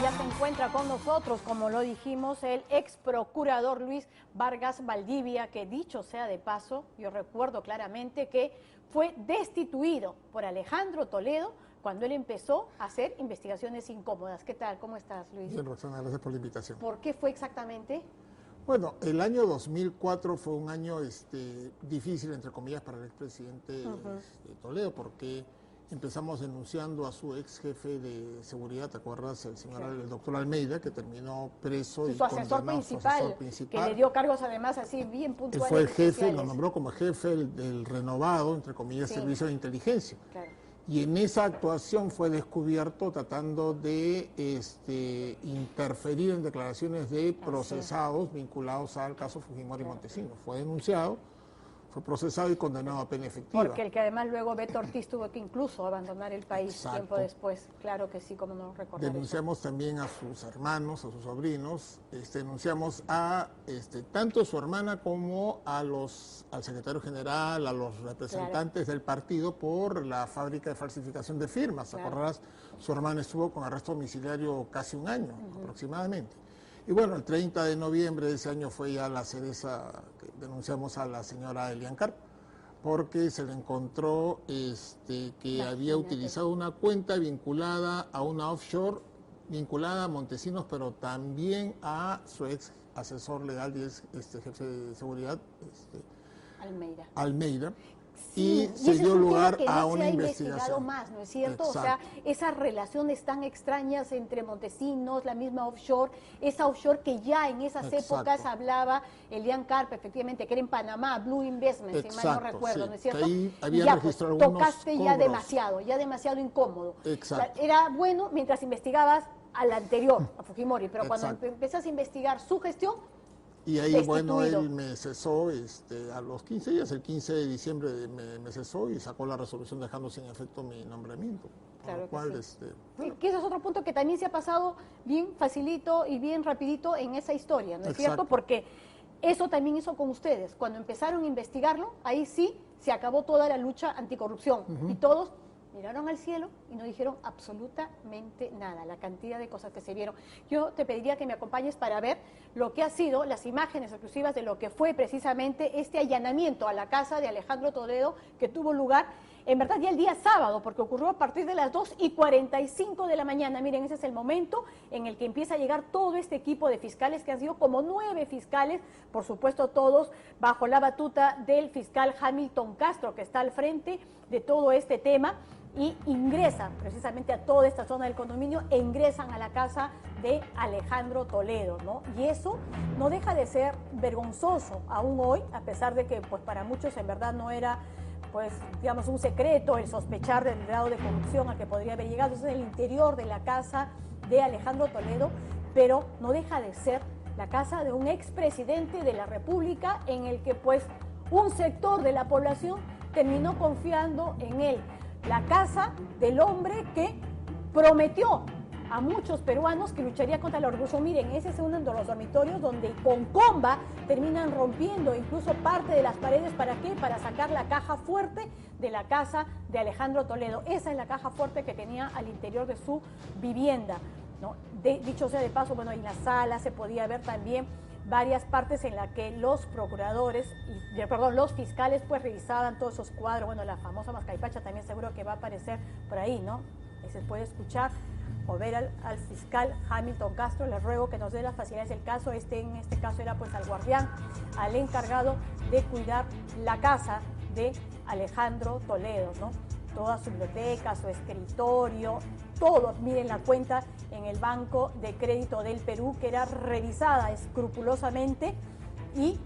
ya se encuentra con nosotros, como lo dijimos, el ex procurador Luis Vargas Valdivia, que dicho sea de paso, yo recuerdo claramente que fue destituido por Alejandro Toledo cuando él empezó a hacer investigaciones incómodas. ¿Qué tal? ¿Cómo estás, Luis? Bien, Roxana, gracias por la invitación. ¿Por qué fue exactamente? Bueno, el año 2004 fue un año difícil, entre comillas, para el expresidente Toledo, porque empezamos denunciando a su ex jefe de seguridad, ¿te acuerdas? El señor, el doctor Almeida, que terminó preso y su asesor principal, que le dio cargos además así bien puntuales. Él fue el jefe, lo nombró como jefe del renovado, entre comillas, servicio de inteligencia. Claro. Y en esa actuación fue descubierto tratando de interferir en declaraciones de procesados vinculados al caso Fujimori y Montesinos. Fue denunciado, fue procesado y condenado a pena efectiva. Porque el que además luego Beto Ortiz tuvo que incluso abandonar el país tiempo después. Claro que sí, como no recordar. Denunciamos eso. También a sus hermanos, a sus sobrinos. Denunciamos a tanto a su hermana como al secretario general, a los representantes del partido por la fábrica de falsificación de firmas. ¿Te acordarás? Su hermana estuvo con arresto domiciliario casi un año aproximadamente. Y bueno, el 30 de noviembre de ese año fue ya la cereza que denunciamos a la señora Elian Carp, porque se le encontró que había utilizado una cuenta vinculada a una offshore, vinculada a Montesinos, pero también a su ex asesor legal y ex jefe de seguridad, Almeida. Sí, y se dio lugar a una investigación más, ¿no es cierto? Exacto. O sea, esas relaciones tan extrañas entre Montesinos, la misma offshore, esa offshore que ya en esas épocas hablaba Elian Carp, efectivamente, que era en Panamá, Blue Investment, si mal no recuerdo, ¿no es cierto? Ahí habían ya, registrado tocaste algunos ya demasiado incómodo. Exacto. Era bueno mientras investigabas al anterior, a Fujimori, pero cuando empezás a investigar su gestión, y ahí, bueno, él me cesó a los 15 días, el 15 de diciembre me cesó y sacó la resolución dejando sin efecto mi nombramiento. Claro, cual, bueno. Que ese es otro punto que también se ha pasado bien facilito y bien rapidito en esa historia, ¿no es cierto? Porque eso también hizo con ustedes. Cuando empezaron a investigarlo, ahí sí se acabó toda la lucha anticorrupción y todos miraron al cielo y no dijeron absolutamente nada, la cantidad de cosas que se vieron. Yo te pediría que me acompañes para ver lo que ha sido las imágenes exclusivas de lo que fue precisamente este allanamiento a la casa de Alejandro Toledo que tuvo lugar, en verdad ya el día sábado, porque ocurrió a partir de las 2:45 de la mañana. Miren, ese es el momento en el que empieza a llegar todo este equipo de fiscales, que han sido como 9 fiscales, por supuesto todos bajo la batuta del fiscal Hamilton Castro, que está al frente de todo este tema, y ingresan precisamente a toda esta zona del condominio e ingresan a la casa de Alejandro Toledo, ¿no? Y eso no deja de ser vergonzoso aún hoy, a pesar de que pues para muchos en verdad no era pues digamos un secreto el sospechar del grado de corrupción al que podría haber llegado. Eso es el interior de la casa de Alejandro Toledo, pero no deja de ser la casa de un expresidente de la República en el que pues un sector de la población terminó confiando en él. La casa del hombre que prometió a muchos peruanos que lucharía contra el orgullo. Miren, ese es uno de los dormitorios donde con comba terminan rompiendo incluso parte de las paredes. ¿Para qué? Para sacar la caja fuerte de la casa de Alejandro Toledo. Esa es la caja fuerte que tenía al interior de su vivienda, ¿no? Dicho sea de paso, bueno, en la sala se podía ver también varias partes en las que los procuradores, los fiscales pues revisaban todos esos cuadros. Bueno, la famosa mascaipacha también seguro que va a aparecer por ahí, ¿no? Y se puede escuchar o ver al fiscal Hamilton Castro. Les ruego que nos dé las facilidades del caso. En este caso era pues al guardián, al encargado de cuidar la casa de Alejandro Toledo, ¿no? Toda su biblioteca, su escritorio, todo. Miren la cuenta en el Banco de Crédito del Perú, que era revisada escrupulosamente y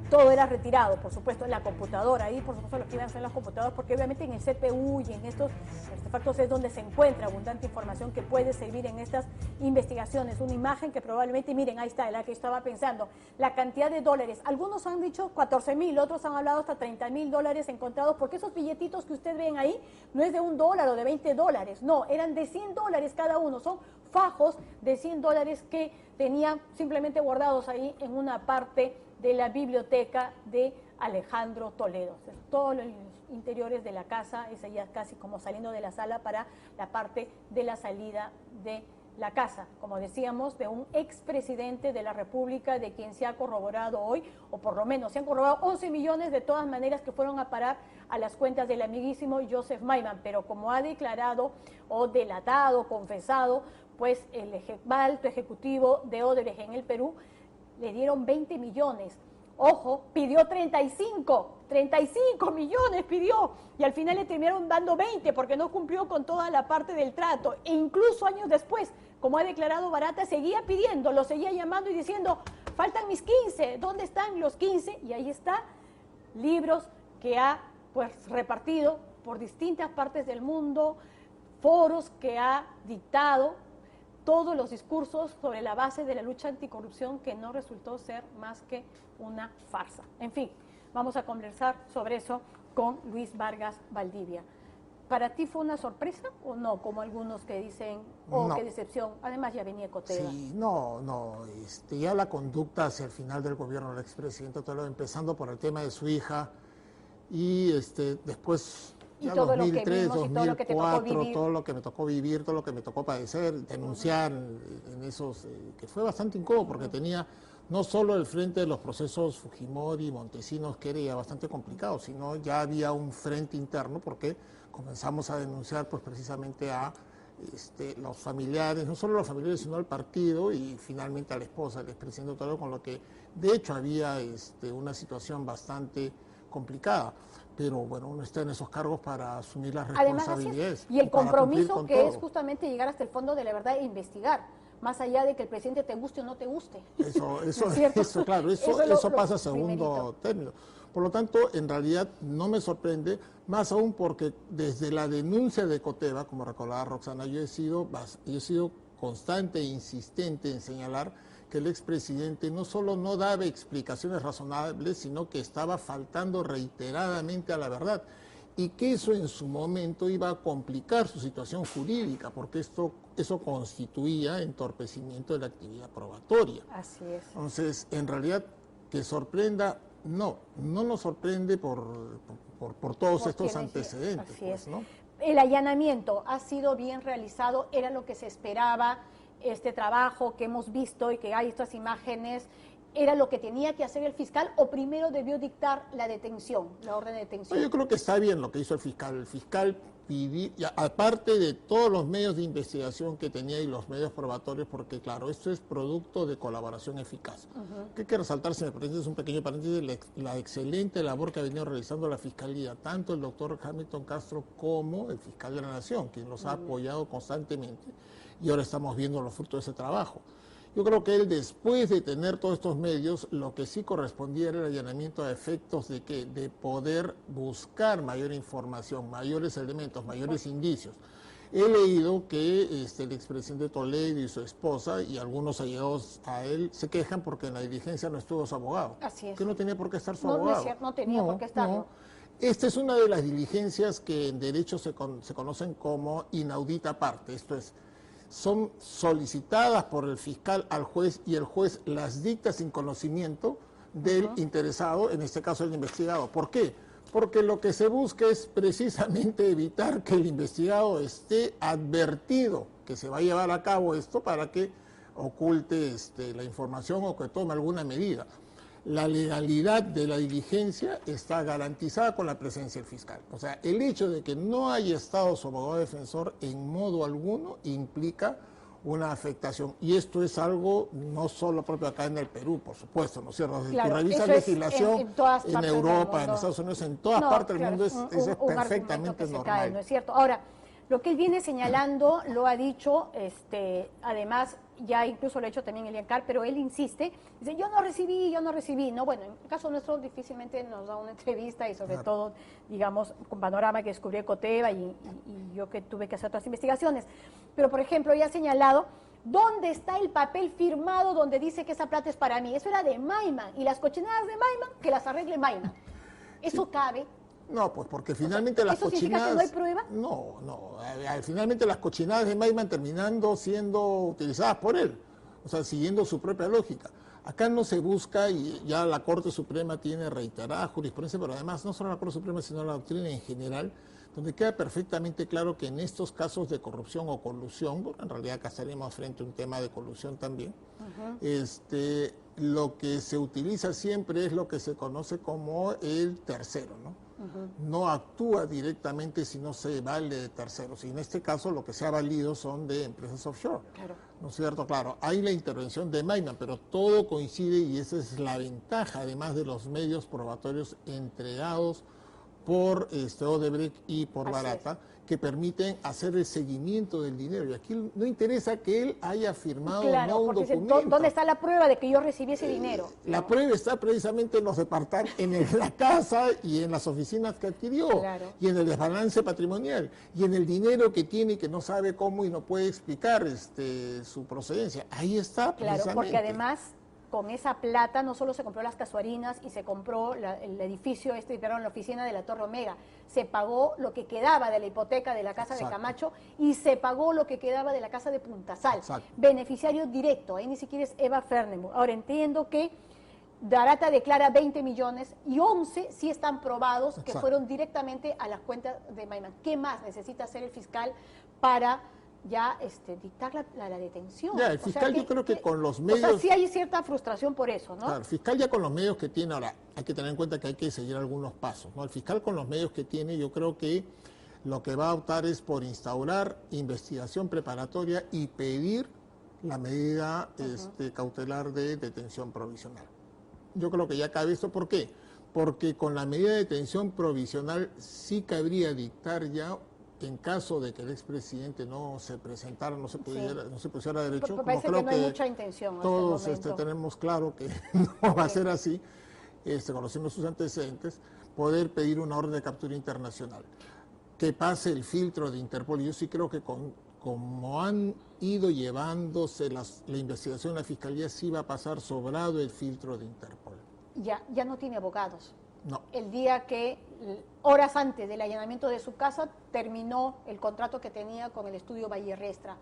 todo era retirado, por supuesto, en la computadora, ahí por supuesto lo que iban a hacer los computadores, porque obviamente en el CPU y en estos artefactos es donde se encuentra abundante información que puede servir en estas investigaciones. Una imagen que probablemente, miren, ahí está, la que estaba pensando, la cantidad de dólares. Algunos han dicho 14.000, otros han hablado hasta 30.000 dólares encontrados, porque esos billetitos que ustedes ven ahí no es de $1 o de $20, no, eran de $100 cada uno, son fajos de $100 que tenían simplemente guardados ahí en una parte de la biblioteca de Alejandro Toledo. Todos los interiores de la casa, es ya casi como saliendo de la sala para la parte de la salida de la casa, como decíamos, de un expresidente de la República, de quien se ha corroborado hoy, o por lo menos se han corroborado 11 millones de todas maneras que fueron a parar a las cuentas del amiguísimo Joseph Maiman, pero como ha declarado o delatado, confesado, pues el alto ejecutivo de Odebrecht en el Perú le dieron 20 millones. Ojo, pidió 35 millones pidió, y al final le terminaron dando 20 porque no cumplió con toda la parte del trato, e incluso años después, como ha declarado Barata, seguía pidiendo, lo seguía llamando y diciendo, faltan mis 15, ¿dónde están los 15? Y ahí está, libros que ha pues repartido por distintas partes del mundo, foros que ha dictado, todos los discursos sobre la base de la lucha anticorrupción, que no resultó ser más que una farsa. En fin, vamos a conversar sobre eso con Luis Vargas Valdivia. ¿Para ti fue una sorpresa o no? Como algunos que dicen, oh, no, qué decepción. Además ya venía Coteva. Sí, no, ya la conducta hacia el final del gobierno del expresidente, empezando por el tema de su hija y después... Y todo 2003, lo que vimos, 2004, todo lo que me tocó vivir, todo lo que me tocó padecer, denunciar en esos, que fue bastante incómodo porque tenía no solo el frente de los procesos Fujimori y Montesinos, que era ya bastante complicado, sino ya había un frente interno porque comenzamos a denunciar pues precisamente a los familiares, no solo los familiares, sino al partido y finalmente a la esposa del expresidente Toledo, con lo que de hecho había una situación bastante complicada. Pero bueno, uno está en esos cargos para asumir las responsabilidades. Y el compromiso que es justamente llegar hasta el fondo de la verdad e investigar, más allá de que el presidente te guste o no te guste. Eso pasa a segundo término. Por lo tanto, en realidad no me sorprende, más aún porque desde la denuncia de Coteva, como recordaba Roxana, yo he sido constante e insistente en señalar que el expresidente no solo no daba explicaciones razonables, sino que estaba faltando reiteradamente a la verdad, y que eso en su momento iba a complicar su situación jurídica, porque eso constituía entorpecimiento de la actividad probatoria. Así es. Entonces, en realidad, que sorprenda, no nos sorprende por todos estos antecedentes. Así es. ¿No? El allanamiento ha sido bien realizado, era lo que se esperaba. Este trabajo que hemos visto y que hay estas imágenes, ¿era lo que tenía que hacer el fiscal o primero debió dictar la detención, la orden de detención? Yo creo que está bien lo que hizo el fiscal. El fiscal pidió, aparte de todos los medios de investigación que tenía y los medios probatorios, porque claro, esto es producto de colaboración eficaz. Que hay que resaltar, si me permites un pequeño paréntesis, la excelente labor que ha venido realizando la Fiscalía, tanto el doctor Hamilton Castro como el fiscal de la Nación, quien los ha apoyado constantemente. Y ahora estamos viendo los frutos de ese trabajo. Yo creo que él, después de tener todos estos medios, lo que sí correspondía era el allanamiento a efectos de que de poder buscar mayor información, mayores elementos, mayores indicios. He leído que el expresidente Toledo y su esposa y algunos allegados a él se quejan porque en la diligencia no estuvo su abogado. Así es. Que no tenía por qué estar su abogado. No es cierto, no tenía por qué estarlo. No. Esta es una de las diligencias que en derecho se conocen como inaudita parte, esto es, son solicitadas por el fiscal al juez y el juez las dicta sin conocimiento del interesado, en este caso el investigado. ¿Por qué? Porque lo que se busca es precisamente evitar que el investigado esté advertido que se va a llevar a cabo esto para que oculte la información o que tome alguna medida. La legalidad de la diligencia está garantizada con la presencia del fiscal. O sea, el hecho de que no haya estado su abogado defensor en modo alguno implica una afectación. Y esto es algo no solo propio acá en el Perú, por supuesto, ¿no es cierto? Claro, tú revisas legislación en Europa, en Estados Unidos, en todas partes del mundo, eso es perfectamente normal. No es cierto. Ahora, lo que él viene señalando, lo ha dicho, además, ya incluso lo ha hecho también Elian Carr, pero él insiste, dice, yo no recibí, no, bueno, en el caso nuestro difícilmente nos da una entrevista y sobre todo, digamos, con panorama que descubrió Coteva y yo que tuve que hacer otras investigaciones, pero por ejemplo, ella ha señalado, ¿dónde está el papel firmado donde dice que esa plata es para mí? Eso era de Maiman, y las cochinadas de Maiman, que las arregle Maiman. ¿Eso cabe? No, pues porque finalmente las cochinadas... ¿Eso significa que no hay prueba? No. Finalmente las cochinadas de Maiman terminando siendo utilizadas por él, o sea, siguiendo su propia lógica. Acá no se busca, y ya la Corte Suprema tiene reiterada jurisprudencia, pero además no solo la Corte Suprema, sino la doctrina en general, donde queda perfectamente claro que en estos casos de corrupción o colusión, porque en realidad acá estaremos frente a un tema de colusión también, lo que se utiliza siempre es lo que se conoce como el tercero, ¿no? No actúa directamente si no se vale de terceros. Y en este caso lo que se ha valido son de empresas offshore. Claro. ¿No es cierto? Claro, hay la intervención de Maiman, pero todo coincide y esa es la ventaja, además de los medios probatorios entregados por Odebrecht y por Barata, que permiten hacer el seguimiento del dinero. Y aquí no interesa que él haya firmado no un documento. ¿Dónde está la prueba de que yo recibí ese dinero? La prueba está precisamente en los departamentos, en la casa y en las oficinas que adquirió, y en el desbalance patrimonial, y en el dinero que tiene y que no sabe cómo y no puede explicar su procedencia. Ahí está, precisamente. Claro, porque además con esa plata no solo se compró las casuarinas y se compró el edificio, la oficina de la Torre Omega, se pagó lo que quedaba de la hipoteca de la casa de Camacho y se pagó lo que quedaba de la casa de Puntasal. Beneficiario directo, ahí ni siquiera es Eva Fernemo. Ahora entiendo que Barata declara 20 millones y 11 sí están probados que fueron directamente a las cuentas de Maiman. ¿Qué más necesita hacer el fiscal para ya dictar la detención? Ya, el fiscal yo creo que con los medios... O sea, sí hay cierta frustración por eso, ¿no? Claro, el fiscal ya con los medios que tiene, ahora hay que tener en cuenta que hay que seguir algunos pasos, ¿no? El fiscal con los medios que tiene, yo creo que lo que va a optar es por instaurar investigación preparatoria y pedir la medida cautelar de detención provisional. Yo creo que ya cabe esto. ¿Por qué? Porque con la medida de detención provisional sí cabría dictar ya, en caso de que el expresidente no se presentara, no se pusiera derecho, como parece creo que no hay mucha intención todos tenemos claro que no va a ser así, conociendo sus antecedentes, poder pedir una orden de captura internacional, que pase el filtro de Interpol. Yo sí creo que como han ido llevándose la investigación, la Fiscalía sí va a pasar sobrado el filtro de Interpol. Ya no tiene abogados. No. El día que, horas antes del allanamiento de su casa, terminó el contrato que tenía con el estudio Valle Riestra.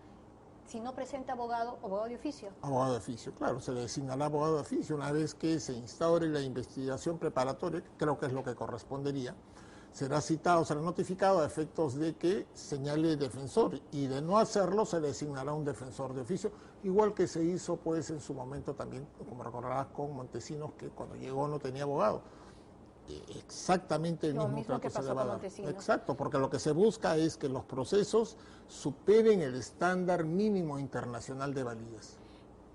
Si no presenta abogado de oficio. Abogado de oficio, claro, se le designará abogado de oficio una vez que se instaure la investigación preparatoria, creo que es lo que correspondería. Será citado, será notificado a efectos de que señale defensor, y de no hacerlo se le designará un defensor de oficio, igual que se hizo pues en su momento también, como recordarás, con Montesinos, que cuando llegó no tenía abogado. Exactamente el mismo trato se le va a dar. Exacto, porque lo que se busca es que los procesos superen el estándar mínimo internacional de validez.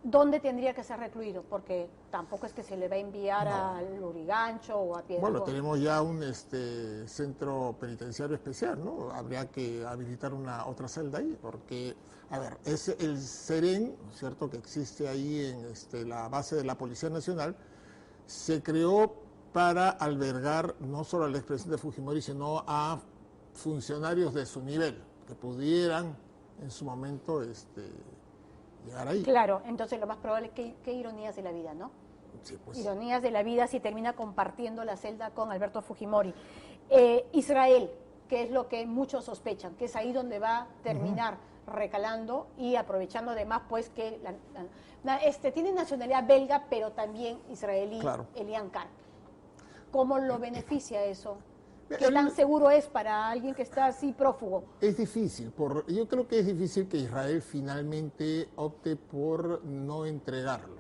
¿Dónde tendría que ser recluido? Porque tampoco es que se le va a enviar al Lurigancho o a Piedras. Bueno, tenemos ya un centro penitenciario especial, ¿no? Habría que habilitar otra celda ahí, porque, a ver, es el SEREN, ¿cierto?, que existe ahí en la base de la Policía Nacional, se creó para albergar no solo al expresidente Fujimori, sino a funcionarios de su nivel, que pudieran en su momento llegar ahí. Claro, entonces lo más probable es que ironías de la vida, ¿no? Sí, pues. Ironías de la vida si termina compartiendo la celda con Alberto Fujimori. Israel, que es lo que muchos sospechan, que es ahí donde va a terminar recalando y aprovechando además pues que tiene nacionalidad belga, pero también israelí, claro. Elian Khan. ¿Cómo lo beneficia eso? ¿Qué tan seguro es para alguien que está así prófugo? Es difícil. Yo creo que es difícil que Israel finalmente opte por no entregarlo,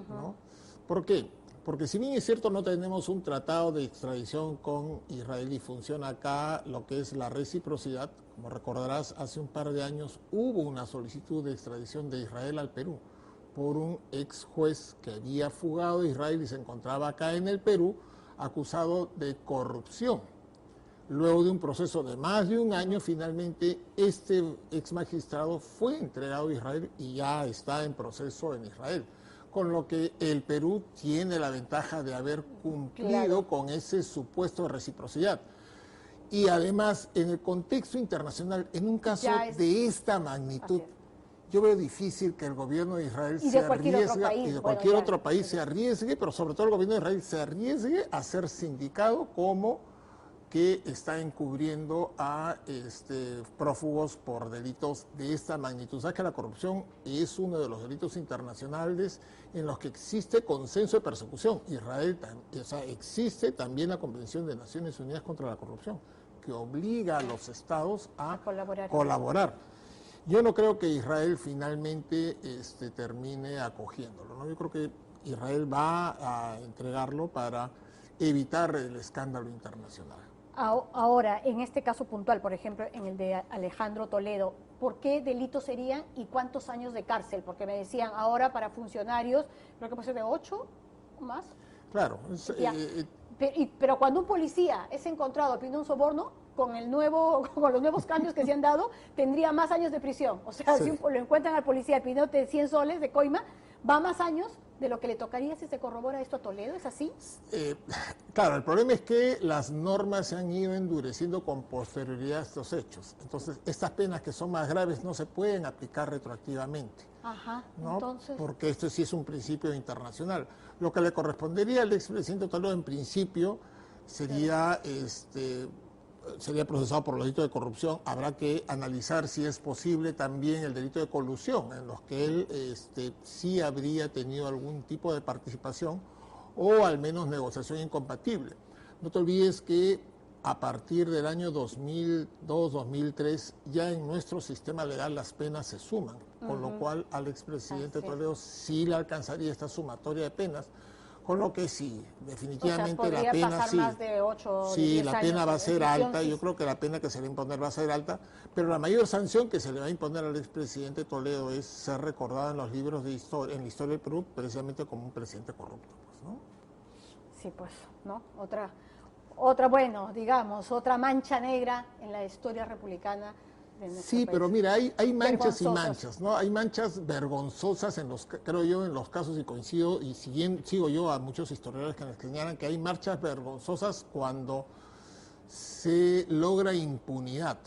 ¿no? ¿Por qué? Porque si bien es cierto no tenemos un tratado de extradición con Israel y funciona acá lo que es la reciprocidad, como recordarás, hace un par de años hubo una solicitud de extradición de Israel al Perú por un ex juez que había fugado de Israel y se encontraba acá en el Perú, acusado de corrupción. Luego de un proceso de más de un año, finalmente este ex magistrado fue entregado a Israel y ya está en proceso en Israel. Con lo que el Perú tiene la ventaja de haber cumplido con ese supuesto de reciprocidad. Y además, en el contexto internacional, en un caso de esta magnitud, yo veo difícil que el gobierno de Israel se arriesgue, y de cualquier otro país se arriesgue, pero sobre todo el gobierno de Israel se arriesgue a ser sindicado como que está encubriendo a prófugos por delitos de esta magnitud. Sabes que la corrupción es uno de los delitos internacionales en los que existe consenso de persecución. Existe también la Convención de Naciones Unidas contra la Corrupción, que obliga a los estados a colaborar. Yo no creo que Israel finalmente termine acogiéndolo, ¿no? Yo creo que Israel va a entregarlo para evitar el escándalo internacional. Ahora, en este caso puntual, por ejemplo, en el de Alejandro Toledo, ¿por qué delito serían y cuántos años de cárcel? Porque me decían ahora para funcionarios, creo que puede ser de 8 o más. Claro. Pero cuando un policía es encontrado pidiendo un soborno, con los nuevos cambios que se han dado, tendría más años de prisión. O sea, si lo encuentran al policía pidiéndote 100 soles de coima, va más años de lo que le tocaría si se corrobora esto a Toledo. ¿Es así? Claro, el problema es que las normas se han ido endureciendo con posterioridad a estos hechos. Entonces, estas penas que son más graves no se pueden aplicar retroactivamente. Ajá, ¿no? Entonces... Porque esto sí es un principio internacional. Lo que le correspondería al expresidente Toledo en principio sería, sería procesado por los delitos de corrupción. Habrá que analizar si es posible también el delito de colusión, en los que él sí habría tenido algún tipo de participación o al menos negociación incompatible. No te olvides que a partir del año 2002-2003 ya en nuestro sistema legal las penas se suman, con lo cual al expresidente Toledo sí le alcanzaría esta sumatoria de penas, con lo que sí, definitivamente la pena sí, más de 8, sí, la pena va a ser alta, yo creo que la pena que se le va a imponer va a ser alta, pero la mayor sanción que se le va a imponer al expresidente Toledo es ser recordado en los libros de historia, en la historia del Perú, precisamente como un presidente corrupto, pues, ¿no? Sí, pues, ¿no? Otra, bueno, digamos, otra mancha negra en la historia republicana de nuestro Sí, país. pero mira, hay manchas y manchas, ¿no? Hay manchas vergonzosas creo yo, en los casos, y coincido, y sigo yo a muchos historiadores que nos señalan que hay marchas vergonzosas cuando se logra impunidad.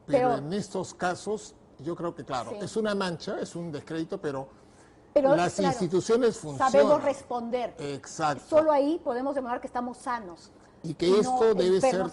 Pero en estos casos, yo creo que, claro, es una mancha, es un descrédito, pero las instituciones funcionan. Sabemos responder. Exacto. Solo ahí podemos demostrar que estamos sanos. Y que esto debe ser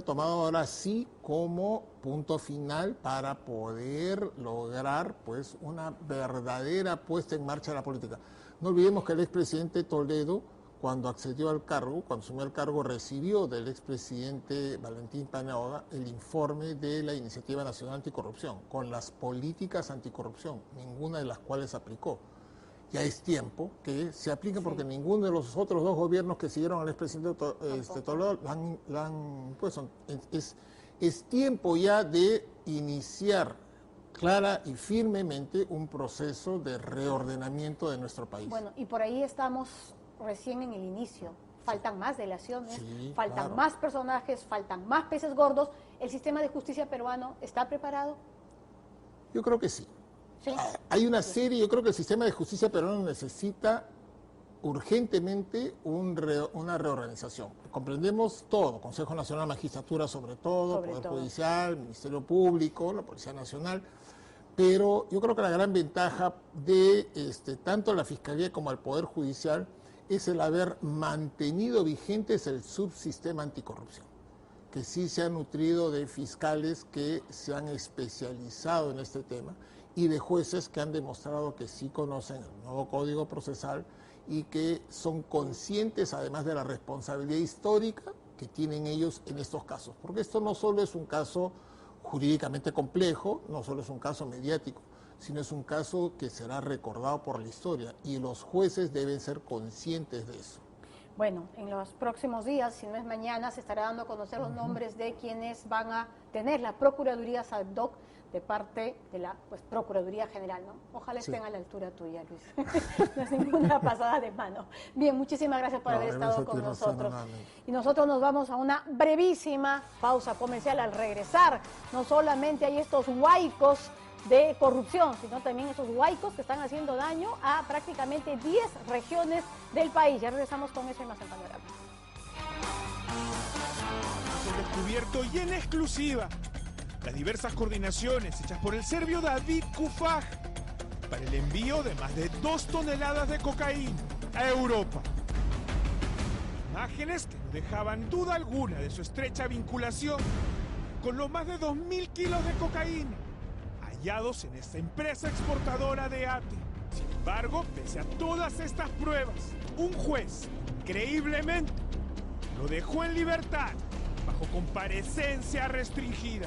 tomado ahora sí como punto final para poder lograr pues una verdadera puesta en marcha de la política. No olvidemos que el expresidente Toledo, cuando accedió al cargo, cuando asumió el cargo, recibió del expresidente Valentín Paniagua el informe de la Iniciativa Nacional Anticorrupción, con las políticas anticorrupción, ninguna de las cuales aplicó. Ya es tiempo que se aplique porque ninguno de los otros dos gobiernos que siguieron al expresidente Toledo la han puesto. Es tiempo ya de iniciar clara y firmemente un proceso de reordenamiento de nuestro país. Bueno, y por ahí estamos recién en el inicio. Faltan más delaciones, faltan más personajes, faltan más peces gordos. ¿El sistema de justicia peruano está preparado? Yo creo que sí. ¿Sí? Hay una serie, yo creo que el sistema de justicia peruano necesita urgentemente una reorganización. Comprendemos todo, Consejo Nacional de Magistratura sobre todo, Poder Judicial, Ministerio Público, la Policía Nacional, pero yo creo que la gran ventaja de tanto la Fiscalía como el Poder Judicial es el haber mantenido vigentes el subsistema anticorrupción, que sí se ha nutrido de fiscales que se han especializado en este tema y de jueces que han demostrado que sí conocen el nuevo Código Procesal y que son conscientes además de la responsabilidad histórica que tienen ellos en estos casos. Porque esto no solo es un caso jurídicamente complejo, no solo es un caso mediático, sino es un caso que será recordado por la historia y los jueces deben ser conscientes de eso. Bueno, en los próximos días, si no es mañana, se estará dando a conocer los nombres de quienes van a tener la Procuraduría SADCOC de parte de la Procuraduría General, ¿no? Ojalá estén a la altura tuya, Luis. No es ninguna pasada de mano. Bien, muchísimas gracias por haber estado con nosotros. Y nosotros nos vamos a una brevísima pausa comercial. Al regresar, no solamente hay estos huaicos de corrupción, sino también esos huaicos que están haciendo daño a prácticamente 10 regiones del país. Ya regresamos con eso y más en Panorama. Descubierto y en exclusiva las diversas coordinaciones hechas por el serbio David Kufaj para el envío de más de 2 toneladas de cocaína a Europa. Imágenes que no dejaban duda alguna de su estrecha vinculación con los más de 2.000 kilos de cocaína hallados en esta empresa exportadora de ATE. Sin embargo, pese a todas estas pruebas, un juez, increíblemente, lo dejó en libertad bajo comparecencia restringida.